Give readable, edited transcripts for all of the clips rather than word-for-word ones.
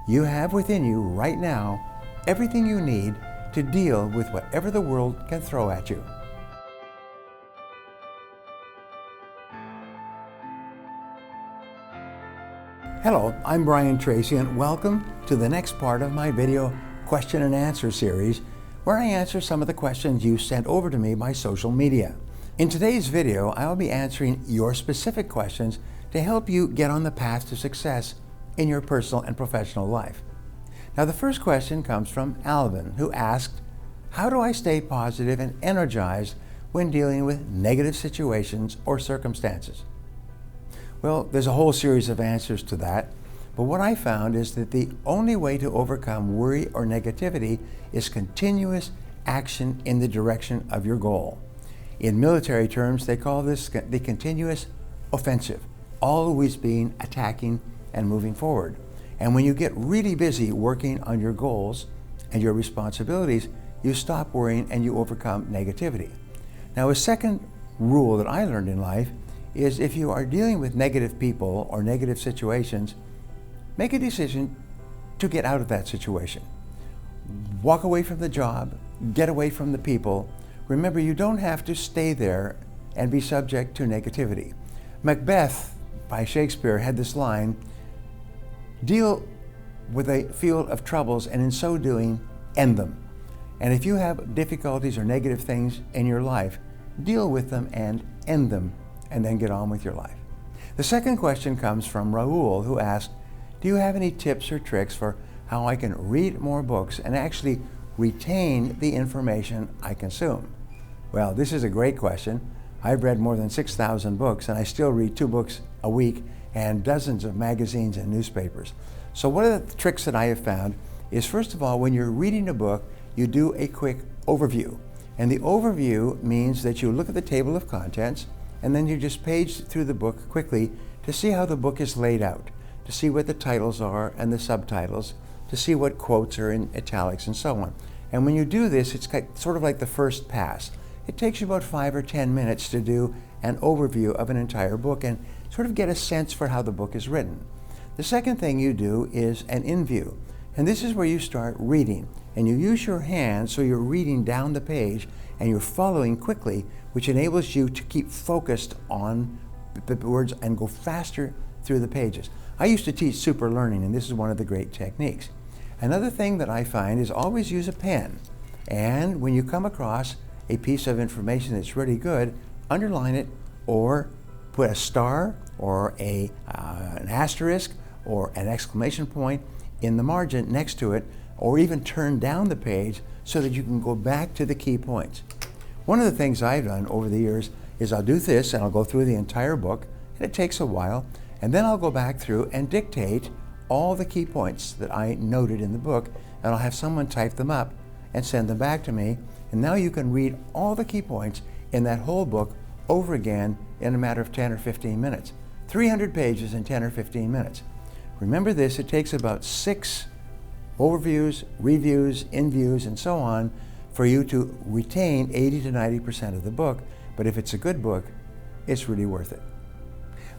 You have within you right now everything you need to deal with whatever the world can throw at you. Hello, I'm Brian Tracy, and welcome to the next part of my video question and answer series, where I answer some of the questions you sent over to me by social media. In today's video, I will be answering your specific questions to help you get on the path to success in your personal and professional life. Now, the first question comes from Alvin, who asked, how do I stay positive and energized when dealing with negative situations or circumstances? Well, there's a whole series of answers to that, but what I found is that the only way to overcome worry or negativity is continuous action in the direction of your goal. In military terms, they call this the continuous offensive, always being attacking and moving forward. And when you get really busy working on your goals and your responsibilities, you stop worrying and you overcome negativity. Now, a second rule that I learned in life is if you are dealing with negative people or negative situations, make a decision to get out of that situation. Walk away from the job, get away from the people. Remember, you don't have to stay there and be subject to negativity. Macbeth by Shakespeare had this line, deal with a field of troubles and in so doing, end them. And if you have difficulties or negative things in your life, deal with them and end them, and then get on with your life. The second question comes from Raul, who asked, do you have any tips or tricks for how I can read more books and actually retain the information I consume? Well, this is a great question. I've read more than 6,000 books, and I still read 2 books a week and dozens of magazines and newspapers. So one of the tricks that I have found is, first of all, when you're reading a book, you do a quick overview. And the overview means that you look at the table of contents, and then you just page through the book quickly to see how the book is laid out, to see what the titles are and the subtitles, to see what quotes are in italics and so on. And when you do this, it's sort of like the first pass. It takes you about 5 or 10 minutes to do an overview of an entire book and sort of get a sense for how the book is written. The second thing you do is an in-view. And this is where you start reading. And you use your hands so you're reading down the page and you're following quickly, which enables you to keep focused on the words and go faster through the pages. I used to teach super learning, and this is one of the great techniques. Another thing that I find is always use a pen. And when you come across a piece of information that's really good, underline it or put a star or an asterisk or an exclamation point in the margin next to it, or even turn down the page so that you can go back to the key points. One of the things I've done over the years is I'll do this and I'll go through the entire book, and it takes a while, and then I'll go back through and dictate all the key points that I noted in the book, and I'll have someone type them up and send them back to me, and now you can read all the key points in that whole book over again in a matter of 10 or 15 minutes. 300 pages in 10 or 15 minutes. Remember this, it takes about 6 overviews, reviews, in-views, and so on for you to retain 80 to 90% of the book, but if it's a good book, it's really worth it.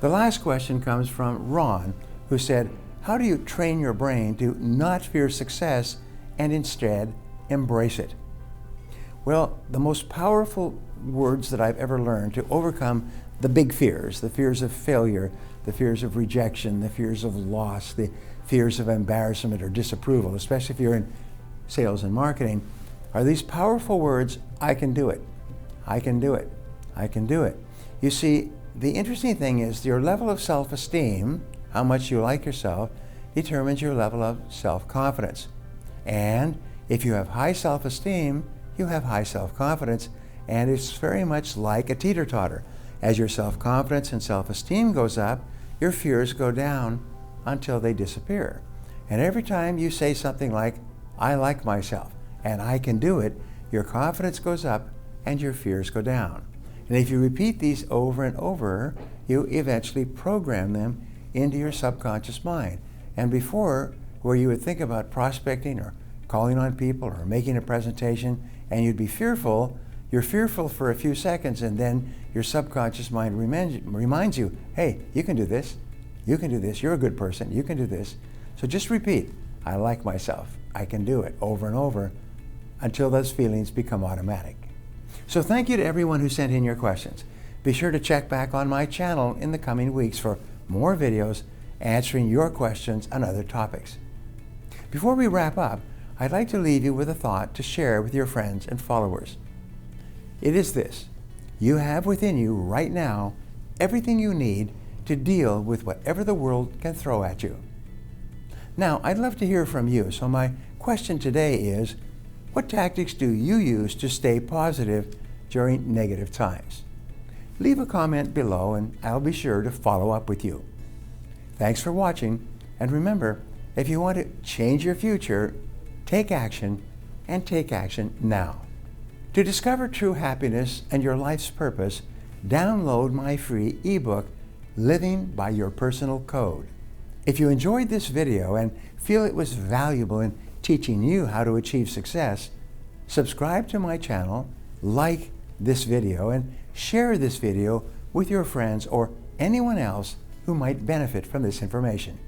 The last question comes from Ron, who said, how do you train your brain to not fear success and instead embrace it? Well, the most powerful words that I've ever learned to overcome the big fears, the fears of failure, the fears of rejection, the fears of loss, the fears of embarrassment or disapproval, especially if you're in sales and marketing, are these powerful words, I can do it, I can do it, I can do it. You see, the interesting thing is your level of self-esteem, how much you like yourself, determines your level of self-confidence. And if you have high self-esteem, you have high self-confidence, and it's very much like a teeter-totter. As your self-confidence and self-esteem goes up, your fears go down until they disappear. And every time you say something like, I like myself and I can do it, your confidence goes up and your fears go down. And if you repeat these over and over, you eventually program them into your subconscious mind. And before, where you would think about prospecting or calling on people or making a presentation and you'd be fearful, you're fearful for a few seconds, and then your subconscious mind reminds you, hey, you can do this, you're a good person, you can do this. So just repeat, I like myself. I can do it over and over until those feelings become automatic. So thank you to everyone who sent in your questions. Be sure to check back on my channel in the coming weeks for more videos answering your questions on other topics. Before we wrap up, I'd like to leave you with a thought to share with your friends and followers. It is this: you have within you right now everything you need to deal with whatever the world can throw at you. Now, I'd love to hear from you, so my question today is, what tactics do you use to stay positive during negative times? Leave a comment below and I'll be sure to follow up with you. Thanks for watching, and remember, if you want to change your future, take action, and take action now. To discover true happiness and your life's purpose, download my free ebook, Living by Your Personal Code. If you enjoyed this video and feel it was valuable in teaching you how to achieve success, subscribe to my channel, like this video, and share this video with your friends or anyone else who might benefit from this information.